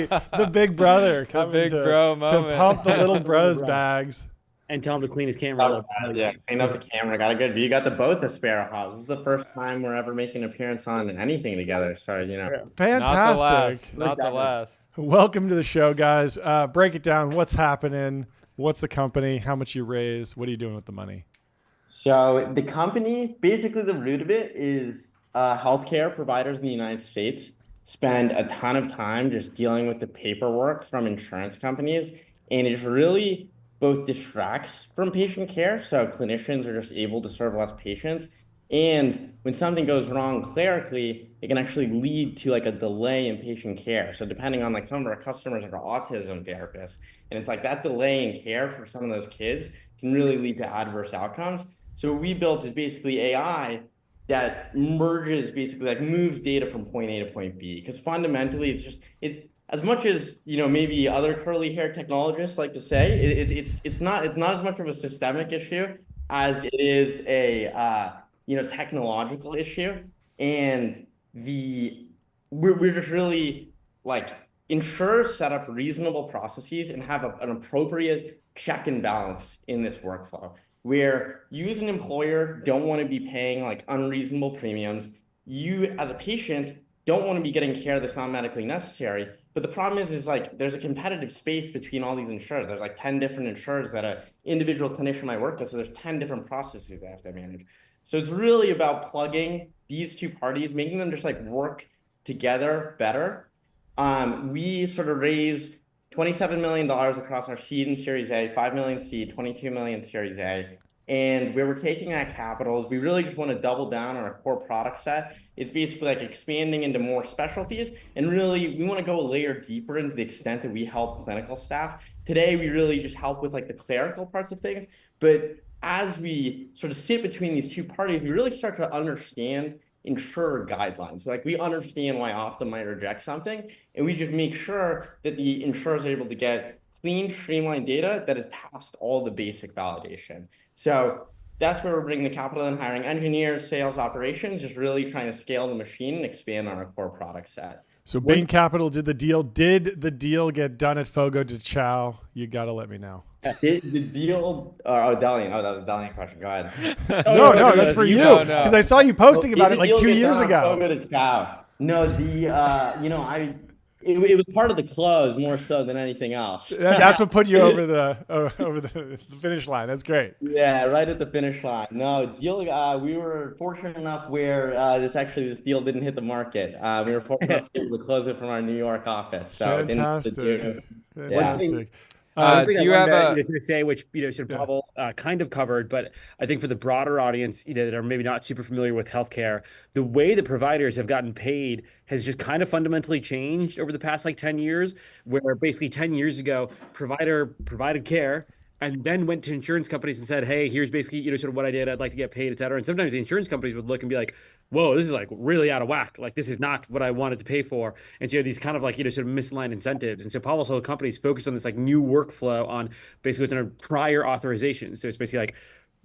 the big brother coming big to, bro to moment. pump the little bros Bro. bags. And tell him to clean his camera a little bit. Yeah, clean up the camera. Got a good view. You got the both Asparouhovs. This is the first time we're ever making an appearance on anything together. So, Yeah. Fantastic. Not the last. Welcome to the show, guys. Break it down. What's happening? What's the company? How much you raise? What are you doing with the money? So the company, basically the root of it is healthcare providers in the United States spend a ton of time just dealing with the paperwork from insurance companies, and it really both distracts from patient care, so clinicians are just able to serve less patients, and when something goes wrong clerically, it can actually lead to like a delay in patient care. So depending on like some of our customers are autism therapists, and it's like that delay in care for some of those kids can really lead to adverse outcomes. So what we built is basically AI that merges, basically like moves data from point A to point B. Because fundamentally, it as much as maybe other curly hair technologists like to say, it's not as much of a systemic issue as it is a technological issue. And we're just really like insurers set up reasonable processes and have an appropriate check and balance in this workflow where you as an employer don't want to be paying like unreasonable premiums. You as a patient don't want to be getting care that's not medically necessary. But the problem is like there's a competitive space between all these insurers. There's like 10 different insurers that an individual clinician might work with. So there's 10 different processes they have to manage. So it's really about plugging these two parties, making them just like work together better. We sort of raised $27 million across our seed and Series A, 5 million seed, 22 million Series A. And where we're taking that capital is we really just want to double down on our core product set. It's basically like expanding into more specialties. And really, we want to go a layer deeper into the extent that we help clinical staff. Today, we really just help with like the clerical parts of things. But as we sort of sit between these two parties, we really start to understand insurer guidelines. Like we understand why Optum might reject something, and we just make sure that the insurers are able to get clean, streamlined data that has passed all the basic validation. So that's where we're bringing the capital and hiring engineers, sales, operations, just really trying to scale the machine and expand on our core product set. So Bain Capital did the deal. Did the deal get done at Fogo de Chao? You got to let me know. The deal, Delian. Oh, that was a Delian question. Go ahead. No, that's for you. Because I saw you posting about it like 2 years ago. No, it was part of the close more so than anything else. That's what put you over the finish line. That's great. Yeah, right at the finish line. No, deal. We were fortunate enough where this deal didn't hit the market. We were fortunate enough to be able to close it from our New York office. So Fantastic. Fantastic. Do you have to say, which sort of Pavel kind of covered, but I think for the broader audience, that are maybe not super familiar with healthcare, the way that providers have gotten paid has just kind of fundamentally changed over the past like 10 years, where basically 10 years ago, provider provided care and then went to insurance companies and said, hey, here's basically, sort of what I did. I'd like to get paid, et cetera. And sometimes the insurance companies would look and be like, whoa, this is like really out of whack. Like, this is not what I wanted to pay for. And so you have these kind of like, sort of misaligned incentives. And so Pavel's whole companies focused on this like new workflow on basically within a prior authorization. So it's basically like,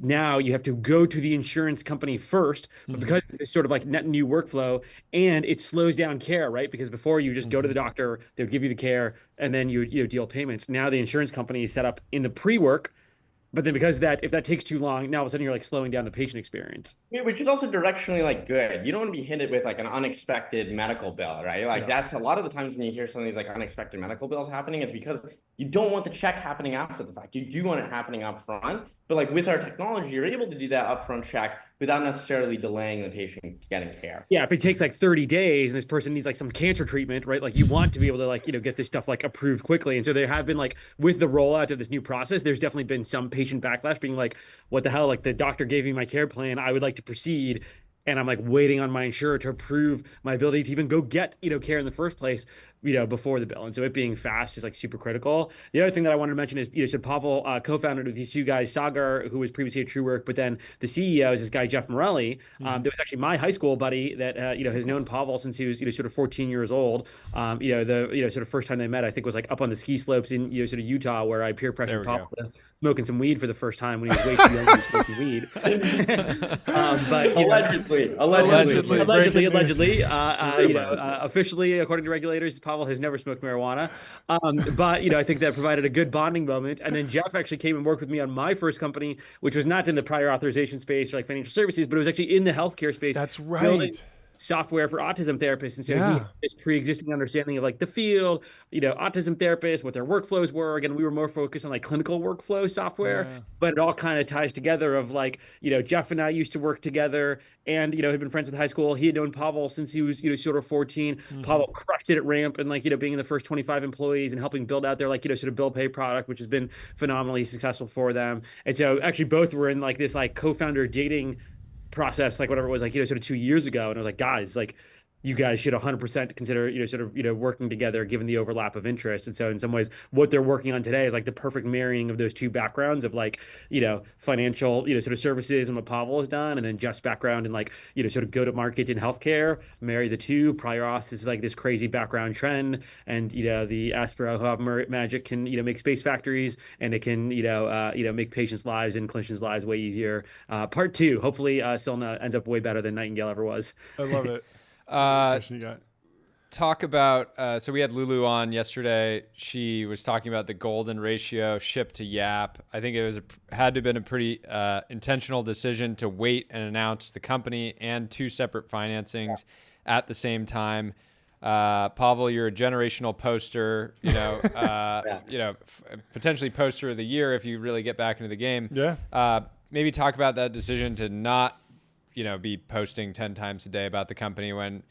now you have to go to the insurance company first, but because it's sort of like net new workflow and it slows down care, right? Because before you just go to the doctor, they would give you the care and then you deal payments. Now the insurance company is set up in the pre-work, but then because if that takes too long, now all of a sudden you're like slowing down the patient experience. Yeah, which is also directionally like good. You don't want to be hit with like an unexpected medical bill, right? Like that's a lot of the times when you hear some of these like unexpected medical bills happening, it's because you don't want the check happening after the fact. You do want it happening up front. But like with our technology, you're able to do that upfront check without necessarily delaying the patient getting care. Yeah, if it takes like 30 days and this person needs like some cancer treatment, right? Like you want to be able to like, get this stuff like approved quickly. And so there have been like with the rollout of this new process, there's definitely been some patient backlash being like, what the hell? Like the doctor gave me my care plan. I would like to proceed. And I'm like waiting on my insurer to approve my ability to even go get, care in the first place, before the bill. And so it being fast is like super critical. The other thing that I wanted to mention is, so Pavel co-founded with these two guys, Sagar, who was previously at TrueWork, but then the CEO is this guy, Jeff Morelli. That was actually my high school buddy that, has known Pavel since he was, sort of 14 years old. The sort of first time they met, I think was like up on the ski slopes in, sort of Utah, where I peer pressured Pavel to smoking some weed for the first time when he was way too young to be smoking weed. But Allegedly. Breaking news. Allegedly. rumor. Officially, according to regulators, Pavel has never smoked marijuana. But I think that provided a good bonding moment. And then Jeff actually came and worked with me on my first company, which was not in the prior authorization space or like financial services, but it was actually in the healthcare space. That's building right. software for autism therapists. And so he had this pre-existing understanding of like the field, autism therapists, what their workflows were. Again, we were more focused on like clinical workflow software, but it all kind of ties together of like, Jeff and I used to work together and, had been friends with high school. He had known Pavel since he was, sort of 14. Pavel crushed it at Ramp and like, being in the first 25 employees and helping build out their like, sort of bill pay product, which has been phenomenally successful for them. And so actually both were in like this like co-founder dating process, like whatever it was, like, sort of 2 years ago. And I was like, guys, like, you guys should 100% consider, sort of, working together given the overlap of interest. And so in some ways, what they're working on today is like the perfect marrying of those two backgrounds of like, financial, sort of services and what Pavel has done. And then Jeff's background and like, sort of go to market in healthcare, marry the two. Prior auth is like this crazy background trend. And, the Asparouhov magic can, make space factories and it can, make patients' lives and clinicians' lives way easier. Part two, hopefully Silna ends up way better than Nightingale ever was. I love it. Talk about so we had Lulu on yesterday. She was talking about the golden ratio ship to Yap. I think it had to have been a pretty intentional decision to wait and announce the company and two separate financings at the same time. Pavel, you're a generational poster, potentially poster of the year if you really get back into the game. Maybe talk about that decision to not be posting 10 times a day about the company when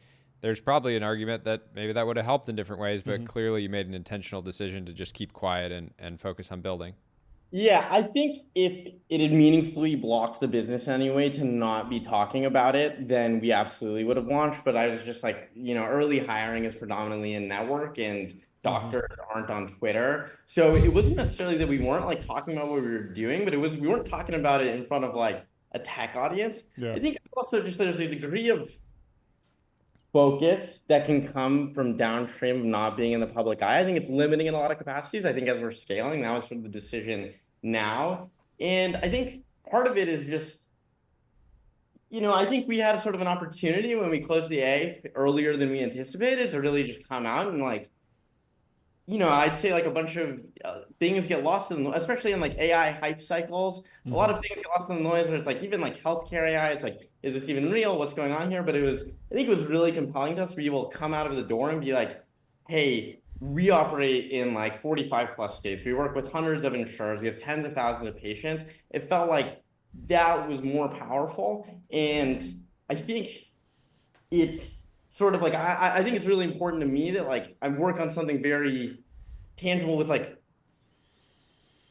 there's probably an argument that maybe that would have helped in different ways, but clearly you made an intentional decision to just keep quiet and focus on building. Yeah, I think if it had meaningfully blocked the business anyway to not be talking about it, then we absolutely would have launched. But I was just like, early hiring is predominantly in network and doctors aren't on Twitter. So it wasn't necessarily that we weren't like talking about what we were doing, but we weren't talking about it in front of like a tech audience. I think also just there's a degree of focus that can come from downstream of not being in the public eye. I think it's limiting in a lot of capacities. I think as we're scaling, that was sort of the decision now. And I think part of it is just, I think we had sort of an opportunity when we closed the A earlier than we anticipated to really just come out and like, I'd say like a bunch of things get lost in, especially in like AI hype cycles. A lot of things get lost in the noise where it's like, even like healthcare AI, it's like, is this even real? What's going on here? But I think it was really compelling to us to be able to come out of the door and be like, hey, we operate in like 45 plus states. We work with hundreds of insurers. We have tens of thousands of patients. It felt like that was more powerful. And I think it's sort of like, I think it's really important to me that like I work on something very tangible with like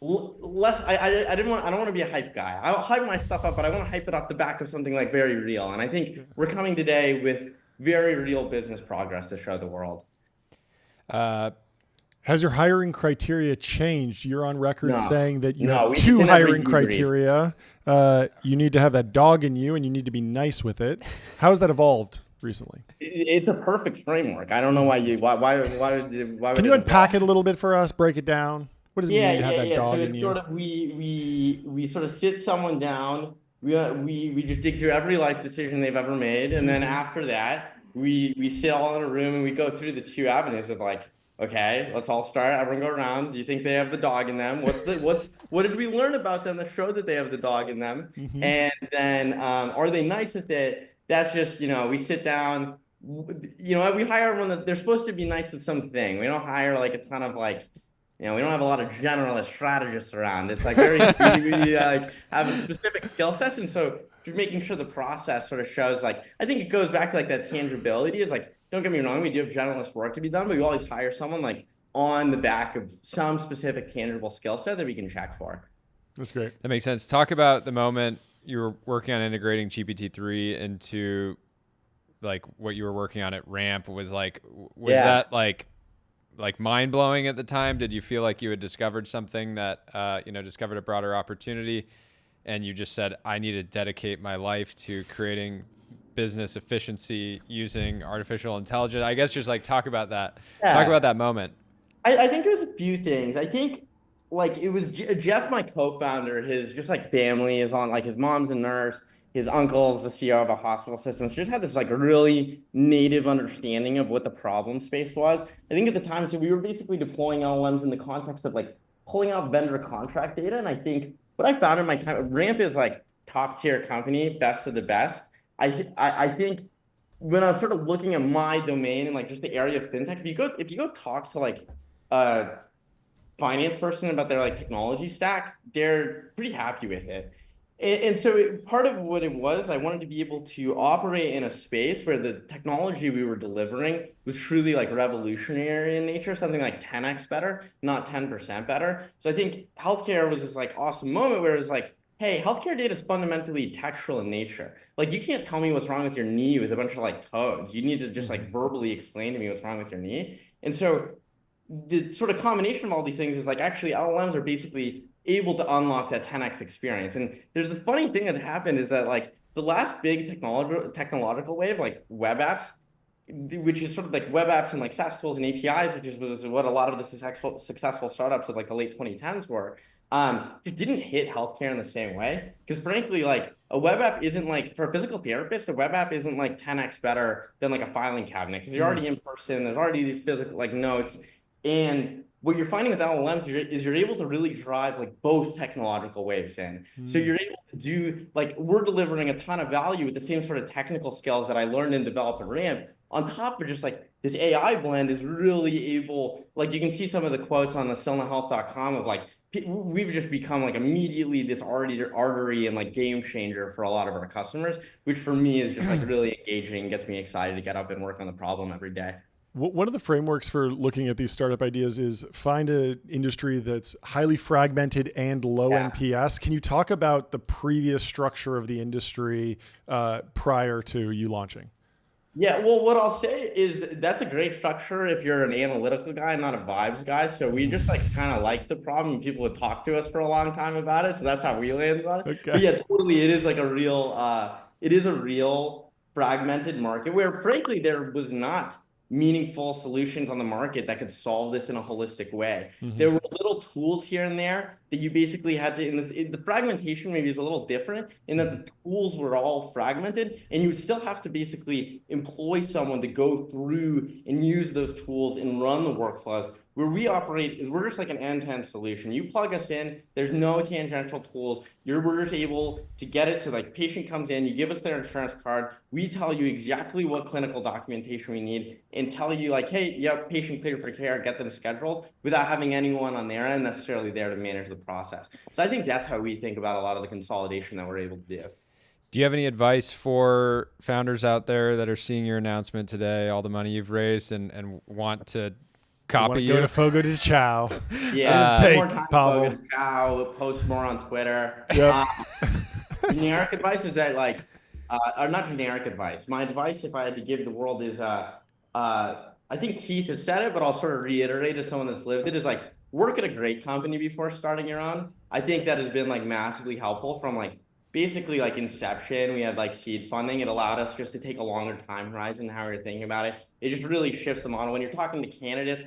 less. I don't want to be a hype guy. I'll hype my stuff up, but I want to hype it off the back of something like very real. And I think we're coming today with very real business progress to show the world. Has your hiring criteria changed? You're on record saying that you have it's two in every hiring criteria. You need to have that dog in you and you need to be nice with it. How has that evolved recently? It's a perfect framework. I don't know why Can you unpack it a little bit for us? Break it down. What does it mean to have that dog so in it's you? sort of we sort of sit someone down. We just dig through every life decision they've ever made, and then after that, we sit all in a room and we go through the two avenues of like, okay, let's all start. Everyone go around. Do you think they have the dog in them? What did we learn about them that showed that they have the dog in them? And then are they nice with it? That's just, we sit down, we hire everyone that they're supposed to be nice with something. We don't hire like a ton of like, we don't have a lot of generalist strategists around. It's like we like have a specific skill sets. And so just making sure the process sort of shows like, I think it goes back to like that tangibility is like, don't get me wrong, we do have generalist work to be done, but we always hire someone like on the back of some specific tangible skill set that we can check for. That's great. That makes sense. Talk about the moment you were working on integrating GPT-3 into like what you were working on at Ramp. Was that like mind blowing at the time? Did you feel like you had discovered something that, discovered a broader opportunity and you just said, I need to dedicate my life to creating business efficiency using artificial intelligence? I guess just like talk about that. Talk about that moment. I think it was a few things. I think like it was Jeff, my co-founder, his just like family is on, like his mom's a nurse. his uncle's the CEO of a hospital system. So just had this like really native understanding of what the problem space was. I think at the time, so we were basically deploying LLMs in the context of like pulling out vendor contract data. And I think what I found in my time, Ramp is like top tier company, best of the best. I think when I was sort of looking at my domain and like just the area of fintech, if you go talk to like finance person about their like technology stack, they're pretty happy with it. And so part of what it was, I wanted to be able to operate in a space where the technology we were delivering was truly like revolutionary in nature, something like 10x better, not 10% better. So I think healthcare was this like awesome moment where it was like, hey, healthcare data is fundamentally textual in nature. Like you can't tell me what's wrong with your knee with a bunch of like codes. You need to just like verbally explain to me what's wrong with your knee. And so the sort of combination of all these things is like actually LLMs are basically able to unlock that 10x experience. And there's the funny thing that happened is that like the last big technological wave, like web apps, which is sort of like web apps and like SaaS tools and APIs, which was what a lot of the successful startups of like the late 2010s were, it didn't hit healthcare in the same way. Because frankly, like a web app isn't like, for a physical therapist, a web app isn't like 10x better than like a filing cabinet because you're already in person, there's already these physical like notes. And what you're finding with LLMs is you're able to really drive like both technological waves in. So you're able to do like we're delivering a ton of value with the same sort of technical skills that I learned and developed at Ramp. On top of just like this AI blend is really able, like you can see some of the quotes on the SilnaHealth.com of like we've just become like immediately this artery and like game changer for a lot of our customers, which for me is just like really engaging, gets me excited to get up and work on the problem every day. One of the frameworks for looking at these startup ideas is find an industry that's highly fragmented and low NPS. Can you talk about the previous structure of the industry prior to you launching? Yeah, well, what I'll say is that's a great structure if you're an analytical guy, not a vibes guy. So we just like kind of like the problem and people would talk to us for a long time about it. So that's how we landed on it. Okay. But yeah, totally. It is like it is a real fragmented market where frankly, there was not meaningful solutions on the market that could solve this in a holistic way. There were little tools here and there that you basically had to, the fragmentation maybe is a little different in that the tools were all fragmented and you would still have to basically employ someone to go through and use those tools and run the workflows. Where we operate is we're just like an end-to-end solution. You plug us in, there's no tangential tools. We're just able to get it. So like patient comes in, you give us their insurance card. We tell you exactly what clinical documentation we need and tell you like, hey, yep, patient cleared for care, get them scheduled without having anyone on their end necessarily there to manage the process. So I think that's how we think about a lot of the consolidation that we're able to do. Do you have any advice for founders out there that are seeing your announcement today, all the money you've raised and want to copy you? Go to Fogo de Chao. Yeah, more time Fogo de Chao, post more on Twitter. Yep. Generic advice is that like, or not generic advice. My advice, if I had to give the world, is I think Keith has said it, but I'll sort of reiterate as someone that's lived it, is like work at a great company before starting your own. I think that has been like massively helpful from like basically like inception. We had like seed funding. It allowed us just to take a longer time horizon how we were thinking about it. It just really shifts the model. When you're talking to candidates,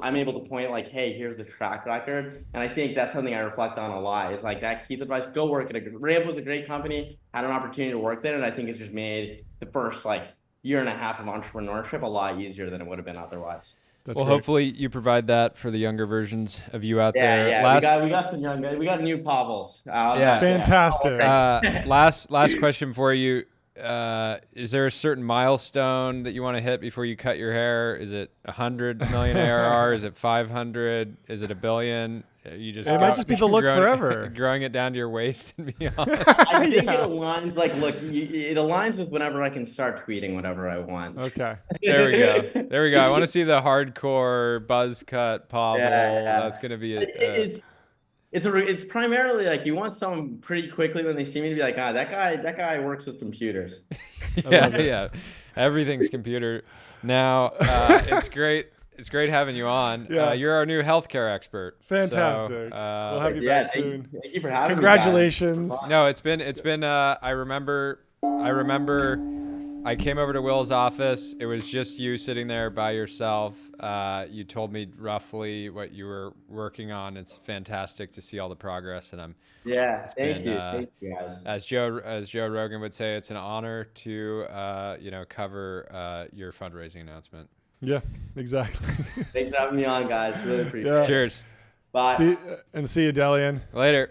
I'm able to point like, hey, here's the track record. And I think that's something I reflect on a lot is like that Keith advice, go work at Ramp was a great company, had an opportunity to work there. And I think it's just made the first like year and a half of entrepreneurship a lot easier than it would have been otherwise. Well, hopefully you provide that for the younger versions of you out there. Yeah, we got some young guys. We got new Pavels. Fantastic. Last question for you. Is there a certain milestone that you want to hit before you cut your hair? Is it 100 million ARR? Is it 500? Is it $1 billion? You just it might just be the look forever. Growing it down to your waist and beyond. I think it aligns. Like, look, it aligns with whenever I can start tweeting whatever I want. Okay. There we go. I want to see the hardcore buzz cut Pavel. Yeah. That's gonna be it. It's primarily like you want someone pretty quickly when they see me to be like, that guy works with computers. yeah. Everything's computer now. It's great. It's great having you on. Yeah. You're our new healthcare expert. Fantastic. So, we'll have you back soon. Thank you for having Congratulations. me. No, it's been. I remember I came over to Will's office. It was just you sitting there by yourself. You told me roughly what you were working on. It's fantastic to see all the progress, and Thank you guys. As Joe Rogan would say, it's an honor to cover your fundraising announcement. Yeah, exactly. Thanks for having me on, guys. Really appreciate it. Cheers. Bye. See you, Delian. Later.